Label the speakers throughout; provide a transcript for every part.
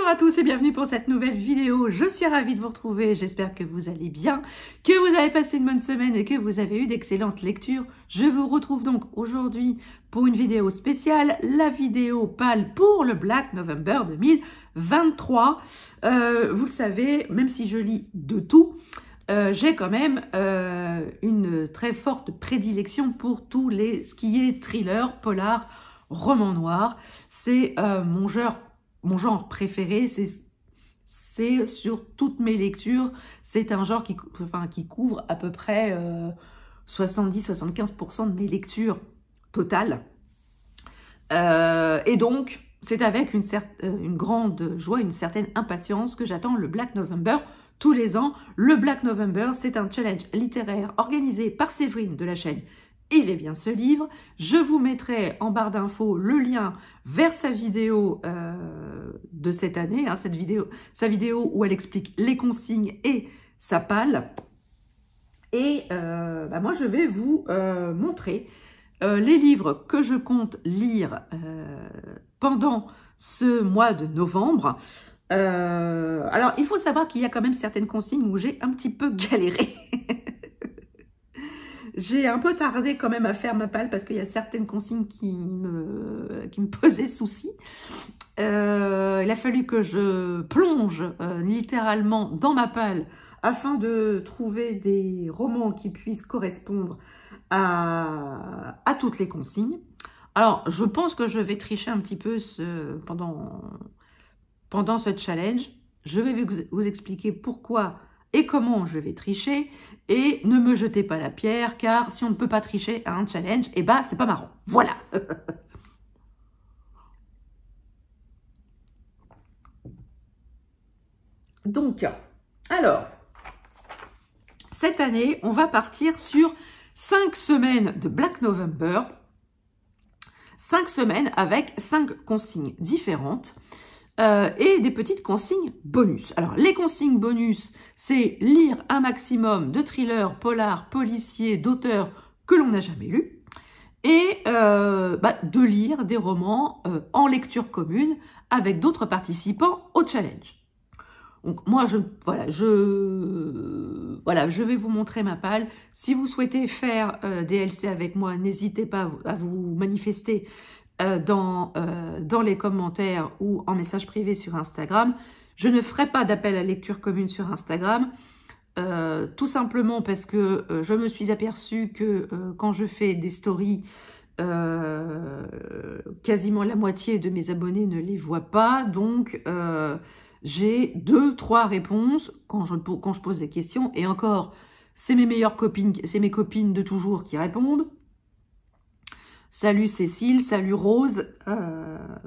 Speaker 1: Bonjour à tous et bienvenue pour cette nouvelle vidéo. Je suis ravie de vous retrouver, j'espère que vous allez bien, que vous avez passé une bonne semaine et que vous avez eu d'excellentes lectures. Je vous retrouve donc aujourd'hui pour une vidéo spéciale, la vidéo pâle pour le Black November 2023. Vous le savez, même si je lis de tout, j'ai quand même une très forte prédilection pour tout ce qui est thriller, polar, roman noir. C'est mon genre préféré, c'est sur toutes mes lectures, c'est un genre qui couvre à peu près 70-75% de mes lectures totales. Et donc, c'est avec une grande joie, une certaine impatience que j'attends le Black November tous les ans. Le Black November, c'est un challenge littéraire organisé par Séverine de la chaîne Il est bien ce livre. Je vous mettrai en barre d'infos le lien vers sa vidéo de cette année, hein, sa vidéo où elle explique les consignes et sa palle. Et moi, je vais vous montrer les livres que je compte lire pendant ce mois de novembre. Alors, il faut savoir qu'il y a quand même certaines consignes où j'ai un petit peu galéré. J'ai un peu tardé quand même à faire ma palle parce qu'il y a certaines consignes qui me posaient souci. Il a fallu que je plonge littéralement dans ma palle afin de trouver des romans qui puissent correspondre à toutes les consignes. Alors, je pense que je vais tricher un petit peu pendant ce challenge. Je vais vous expliquer pourquoi et comment je vais tricher, et ne me jetez pas la pierre, car si on ne peut pas tricher à un challenge, eh ben, c'est pas marrant. Voilà. Donc, alors, cette année, on va partir sur 5 semaines de Black November, 5 semaines avec 5 consignes différentes. Et des petites consignes bonus. Alors, les consignes bonus, c'est lire un maximum de thrillers, polars, policiers, d'auteurs que l'on n'a jamais lus, et de lire des romans en lecture commune avec d'autres participants au challenge. Donc, moi, je vais vous montrer ma palle. Si vous souhaitez faire des LC avec moi, n'hésitez pas à vous manifester dans les commentaires ou en message privé sur Instagram. Je ne ferai pas d'appel à lecture commune sur Instagram, tout simplement parce que je me suis aperçue que quand je fais des stories, quasiment la moitié de mes abonnés ne les voient pas, donc j'ai 2-3 réponses quand je pose des questions, et encore, c'est mes meilleures copines, c'est mes copines de toujours qui répondent. Salut Cécile, salut Rose,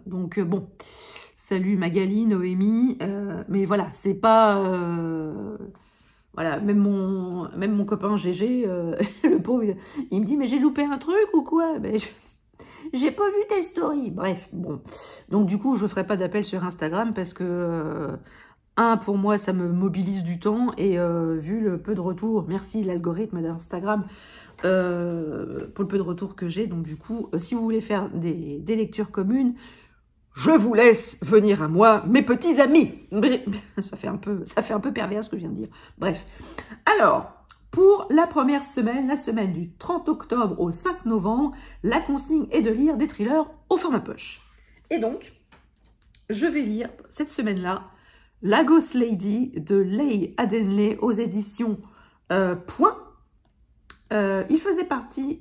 Speaker 1: donc bon, salut Magali, Noémie, mais voilà, c'est pas, voilà, même mon copain GG, le pauvre, il me dit, mais j'ai loupé un truc ou quoi? Ben, j'ai pas vu tes stories, bref, bon, donc du coup, je ferai pas d'appel sur Instagram parce que, pour moi, ça me mobilise du temps, et vu le peu de retours, merci l'algorithme d'Instagram, pour le peu de retours que j'ai. Donc du coup, si vous voulez faire des lectures communes, je vous laisse venir à moi, mes petits amis. Ça fait un peu pervers ce que je viens de dire. Bref. Alors, pour la première semaine, la semaine du 30 octobre au 5 novembre, la consigne est de lire des thrillers au format poche. Et donc, je vais lire cette semaine-là La Ghost Lady de Leigh Adenley aux éditions Point. Il faisait partie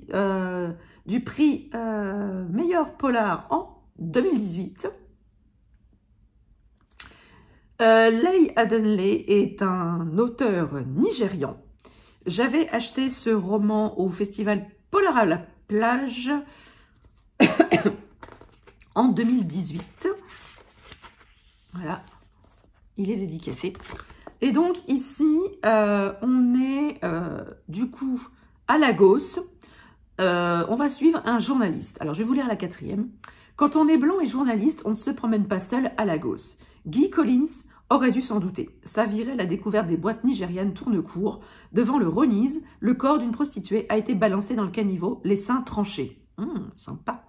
Speaker 1: du prix meilleur polar en 2018. Leigh Adenley est un auteur nigérian. J'avais acheté ce roman au festival Polar à la plage en 2018. Voilà, il est dédicacé. Et donc ici, on est du coup à Lagos. On va suivre un journaliste. Alors, je vais vous lire la 4e. Quand on est blanc et journaliste, on ne se promène pas seul à Lagos. Guy Collins aurait dû s'en douter. Sa virée, la découverte des boîtes nigérianes tourne court. Devant le Ronise, le corps d'une prostituée a été balancé dans le caniveau, les seins tranchés. Sympa.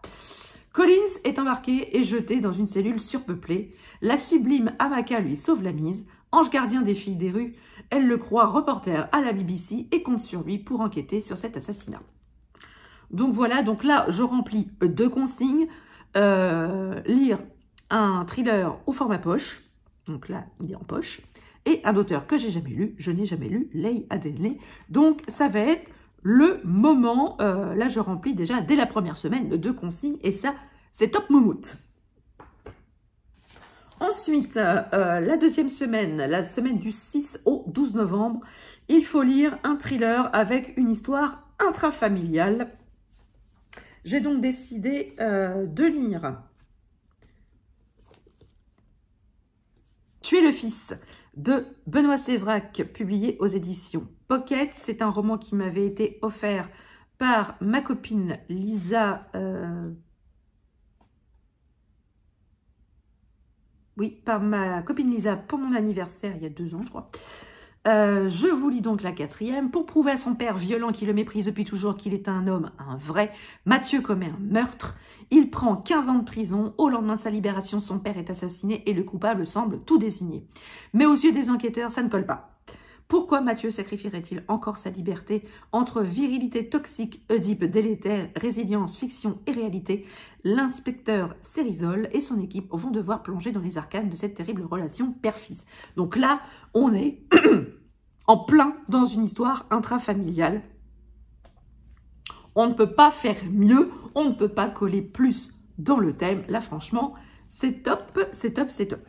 Speaker 1: Collins est embarqué et jeté dans une cellule surpeuplée. La sublime Amaka lui sauve la mise. Ange gardien des filles des rues, elle le croit reporter à la BBC et compte sur lui pour enquêter sur cet assassinat. Donc voilà, donc là, je remplis 2 consignes. Lire un thriller au format poche. Donc là, il est en poche. Et un auteur que j'ai jamais lu. Je n'ai jamais lu, Leigh Hadley. Donc ça va être le moment. Là, je remplis déjà dès la première semaine 2 consignes. Et ça, c'est top moumoute. Ensuite, la deuxième semaine, la semaine du 6 au 12 novembre, il faut lire un thriller avec une histoire intrafamiliale. J'ai donc décidé de lire Tuer le fils de Benoît Sévrac, publié aux éditions Pocket. C'est un roman qui m'avait été offert par ma copine Lisa. Par ma copine Lisa pour mon anniversaire il y a 2 ans, je crois. Je vous lis donc la 4e. Pour prouver à son père violent qui le méprise depuis toujours qu'il est un homme, un vrai, Mathieu commet un meurtre. Il prend 15 ans de prison. Au lendemain de sa libération, son père est assassiné et le coupable semble tout désigné. Mais aux yeux des enquêteurs, ça ne colle pas. Pourquoi Mathieu sacrifierait-il encore sa liberté? Entre virilité toxique, Oedipe délétère, résilience, fiction et réalité, l'inspecteur Cérizol et son équipe vont devoir plonger dans les arcanes de cette terrible relation père-fils. Donc là, on est en plein dans une histoire intrafamiliale. On ne peut pas faire mieux, on ne peut pas coller plus dans le thème. Là, franchement, c'est top, c'est top, c'est top.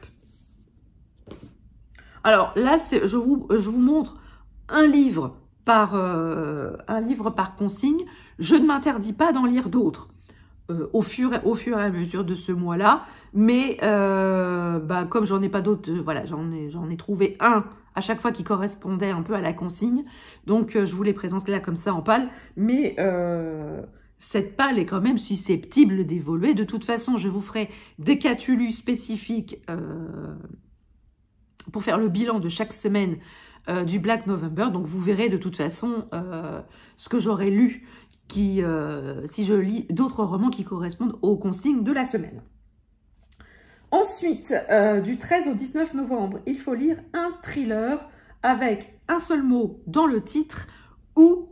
Speaker 1: Alors là, je vous montre un livre par consigne. Je ne m'interdis pas d'en lire d'autres au fur et à mesure de ce mois-là. Mais comme j'en ai pas d'autres, voilà, j'en ai trouvé un à chaque fois qui correspondait un peu à la consigne. Donc, je vous les présente là comme ça en pâle. Mais cette pâle est quand même susceptible d'évoluer. De toute façon, je vous ferai des catulus spécifiques pour faire le bilan de chaque semaine du Black November. Donc, vous verrez de toute façon ce que j'aurais lu si je lis d'autres romans qui correspondent aux consignes de la semaine. Ensuite, du 13 au 19 novembre, il faut lire un thriller avec un seul mot dans le titre ou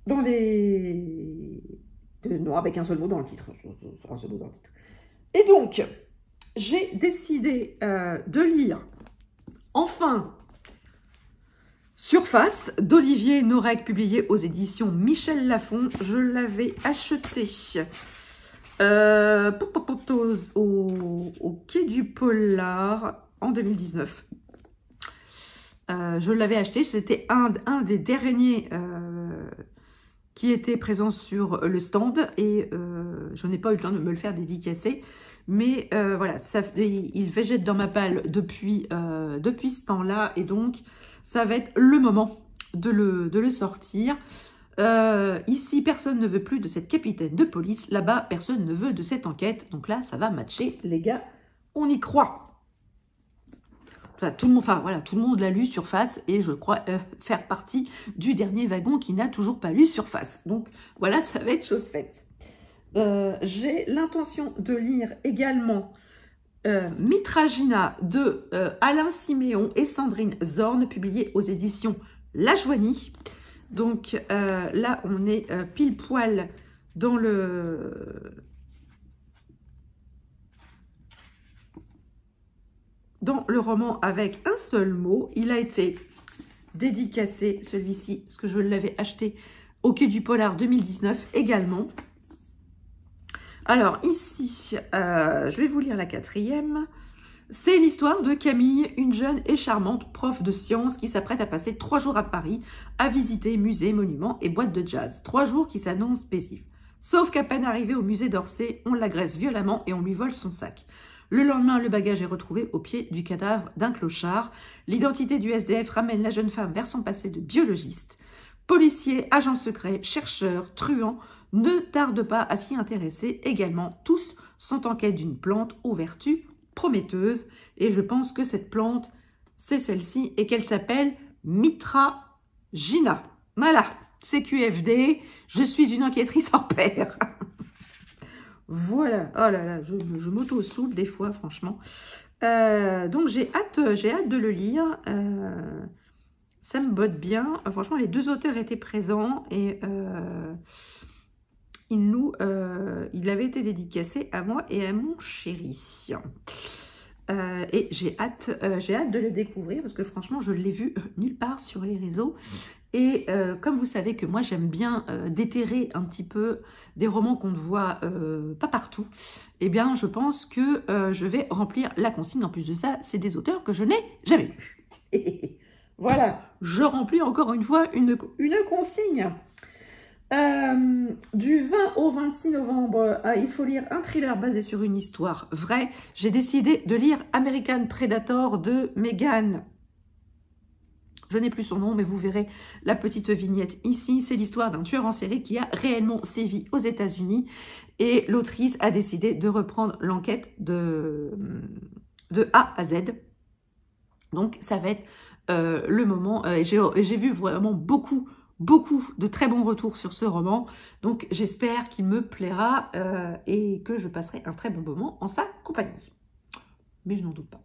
Speaker 1: dans les... Non, avec un seul mot dans le titre. Un seul mot dans le titre. Et donc, j'ai décidé de lire enfin Surface d'Olivier Norek, publié aux éditions Michel Lafon. Je l'avais acheté au Quai du Polar en 2019. Je l'avais acheté, c'était un des derniers qui était présent sur le stand et je n'ai pas eu le temps de me le faire dédicacer. Mais voilà, il végète dans ma palle depuis ce temps-là et donc ça va être le moment de le sortir. Ici, personne ne veut plus de cette capitaine de police. Là-bas, personne ne veut de cette enquête. Donc là, ça va matcher, les gars. On y croit. Enfin, tout le monde l'a lu Surface et je crois faire partie du dernier wagon qui n'a toujours pas lu Surface. Donc voilà, ça va être chose faite. J'ai l'intention de lire également Mitragina de Alain Siméon et Sandrine Zorn, publié aux éditions La Joigny. Donc là, on est pile poil dans le roman avec un seul mot. Il a été dédicacé, celui-ci, parce que je l'avais acheté au Quai du Polar 2019 également. Alors ici, je vais vous lire la 4e. C'est l'histoire de Camille, une jeune et charmante prof de sciences qui s'apprête à passer 3 jours à Paris à visiter musées, monuments et boîtes de jazz. 3 jours qui s'annoncent paisibles. Sauf qu'à peine arrivée au musée d'Orsay, on l'agresse violemment et on lui vole son sac. Le lendemain, le bagage est retrouvé au pied du cadavre d'un clochard. L'identité du SDF ramène la jeune femme vers son passé de biologiste. Policiers, agents secrets, chercheurs, truands ne tardent pas à s'y intéresser. Également, tous sont en quête d'une plante aux vertus prometteuse et je pense que cette plante c'est celle-ci et qu'elle s'appelle Mitragina. Voilà, CQFD, je suis une enquêtrice hors pair. Voilà, oh là là, je m'auto-souple des fois, franchement. Donc j'ai hâte de le lire. Ça me botte bien. Franchement, les deux auteurs étaient présents et il avait été dédicacé à moi et à mon chéri. Et j'ai hâte de le découvrir parce que franchement, je ne l'ai vu nulle part sur les réseaux. Et comme vous savez que moi, j'aime bien déterrer un petit peu des romans qu'on ne voit pas partout, eh bien, je pense que je vais remplir la consigne. En plus de ça, c'est des auteurs que je n'ai jamais lus. Voilà, je remplis encore une fois une consigne. Du 20 au 26 novembre, il faut lire un thriller basé sur une histoire vraie. J'ai décidé de lire American Predator de Megan. Je n'ai plus son nom, mais vous verrez la petite vignette ici. C'est l'histoire d'un tueur en série qui a réellement sévi aux États-Unis. Et l'autrice a décidé de reprendre l'enquête de A à Z. Donc, ça va être le moment. J'ai vu vraiment beaucoup de très bons retours sur ce roman. Donc, j'espère qu'il me plaira et que je passerai un très bon moment en sa compagnie. Mais je n'en doute pas.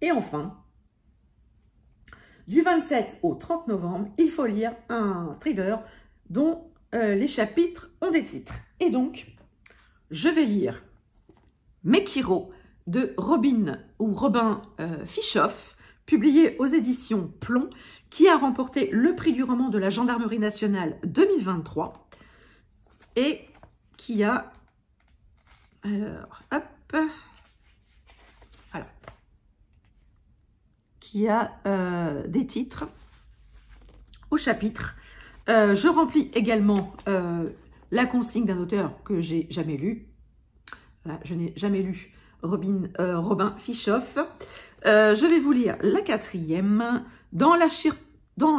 Speaker 1: Et enfin, du 27 au 30 novembre, il faut lire un thriller dont les chapitres ont des titres. Et donc, je vais lire Mekiro de Robin Fischoff, publié aux éditions Plomb, qui a remporté le prix du roman de la Gendarmerie nationale 2023 et qui a... Alors, hop... Voilà. Qui a des titres au chapitre. Je remplis également la consigne d'un auteur que j'ai jamais lu. Voilà, je n'ai jamais lu Robin Fischoff. Je vais vous lire la 4e. Dans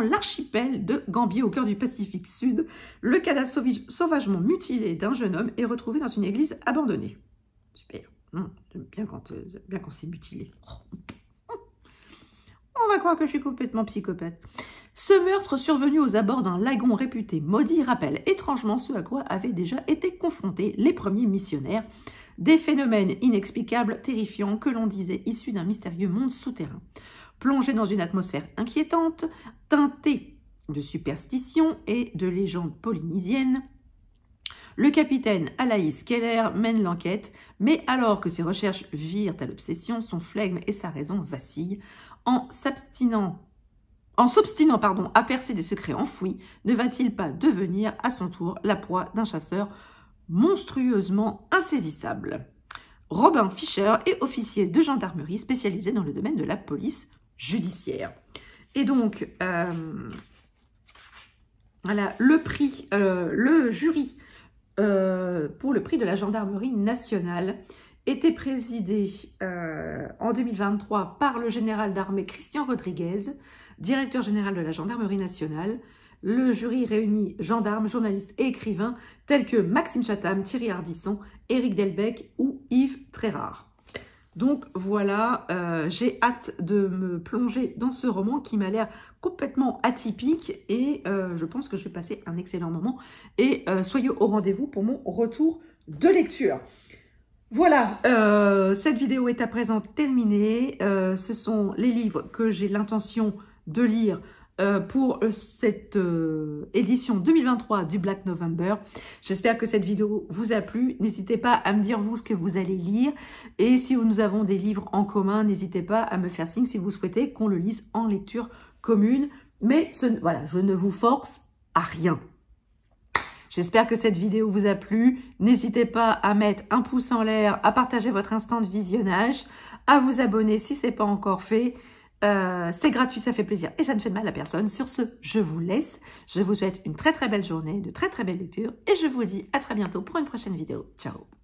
Speaker 1: l'archipel de Gambier, au cœur du Pacifique Sud, le cadavre sauvagement mutilé d'un jeune homme est retrouvé dans une église abandonnée. Super. J'aime bien quand c'est mutilé. On va croire que je suis complètement psychopathe. Ce meurtre survenu aux abords d'un lagon réputé maudit rappelle étrangement ce à quoi avaient déjà été confrontés les premiers missionnaires. Des phénomènes inexplicables, terrifiants, que l'on disait issus d'un mystérieux monde souterrain. Plongé dans une atmosphère inquiétante, teintée de superstitions et de légendes polynésiennes, le capitaine Alaïs Keller mène l'enquête, mais alors que ses recherches virent à l'obsession, son flegme et sa raison vacillent. En s'obstinant à percer des secrets enfouis, ne va-t-il pas devenir à son tour la proie d'un chasseur monstrueusement insaisissable? Robin Fischer est officier de gendarmerie spécialisé dans le domaine de la police judiciaire. Et donc, voilà, le jury pour le prix de la gendarmerie nationale était présidé en 2023 par le général d'armée Christian Rodriguez, directeur général de la gendarmerie nationale. Le jury réunit gendarmes, journalistes et écrivains tels que Maxime Chatham, Thierry Ardisson, Éric Delbecq ou Yves Trérard. Donc voilà, j'ai hâte de me plonger dans ce roman qui m'a l'air complètement atypique et je pense que je vais passer un excellent moment. Et soyez au rendez-vous pour mon retour de lecture. Voilà, cette vidéo est à présent terminée. Ce sont les livres que j'ai l'intention de lire pour cette édition 2023 du Black November. J'espère que cette vidéo vous a plu. N'hésitez pas à me dire vous ce que vous allez lire. Et si nous avons des livres en commun, n'hésitez pas à me faire signe si vous souhaitez qu'on le lise en lecture commune. Mais voilà, je ne vous force à rien. J'espère que cette vidéo vous a plu. N'hésitez pas à mettre un pouce en l'air, à partager votre instant de visionnage, à vous abonner si ce n'est pas encore fait. C'est gratuit, ça fait plaisir et ça ne fait de mal à personne. Sur ce, je vous laisse. Je vous souhaite une très très belle journée, de très très belles lectures et je vous dis à très bientôt pour une prochaine vidéo. Ciao!